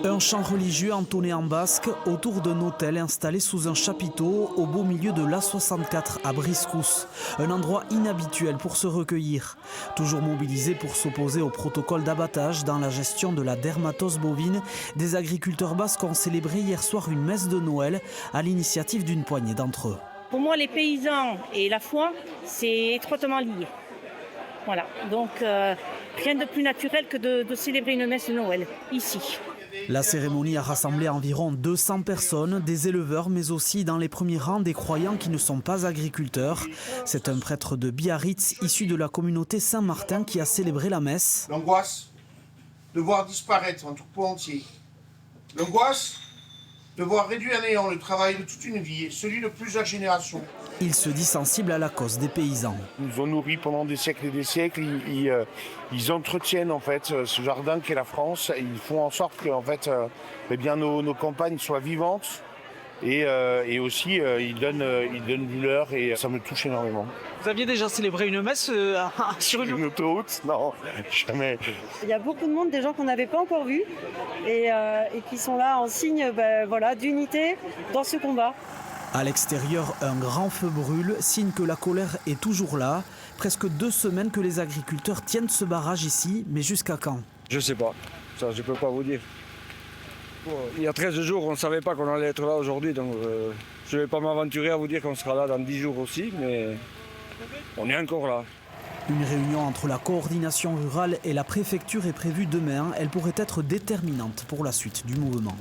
Un chant religieux entonné en basque autour d'un hôtel installé sous un chapiteau au beau milieu de l'A64 à Briscous. Un endroit inhabituel pour se recueillir. Toujours mobilisés pour s'opposer au protocole d'abattage dans la gestion de la dermatose bovine, des agriculteurs basques ont célébré hier soir une messe de Noël à l'initiative d'une poignée d'entre eux. Pour moi, les paysans et la foi, c'est étroitement lié. Voilà, donc rien de plus naturel que de célébrer une messe de Noël, ici. La cérémonie a rassemblé environ 200 personnes, des éleveurs, mais aussi dans les premiers rangs des croyants qui ne sont pas agriculteurs. C'est un prêtre de Biarritz, issu de la communauté Saint-Martin, qui a célébré la messe. L'angoisse de voir disparaître un troupeau entier. L'angoisse de voir réduire à néant le travail de toute une vie et celui de plusieurs générations. Il se dit sensible à la cause des paysans. Ils nous ont nourris pendant des siècles et des siècles. Ils entretiennent en fait ce jardin qu'est la France. Ils font en sorte que en fait, nos campagnes soient vivantes et aussi ils donnent du leur et ça me touche énormément. Vous aviez déjà célébré une messe sur une autoroute? Non, jamais. Il y a beaucoup de monde, des gens qu'on n'avait pas encore vus et qui sont là en signe d'unité dans ce combat. À l'extérieur, un grand feu brûle, signe que la colère est toujours là. Presque 2 semaines que les agriculteurs tiennent ce barrage ici, mais jusqu'à quand? Je sais pas, ça je peux pas vous dire. Il y a 13 jours, on ne savait pas qu'on allait être là aujourd'hui, donc je ne vais pas m'aventurer à vous dire qu'on sera là dans 10 jours aussi, mais on est encore là. Une réunion entre la coordination rurale et la préfecture est prévue demain. Elle pourrait être déterminante pour la suite du mouvement.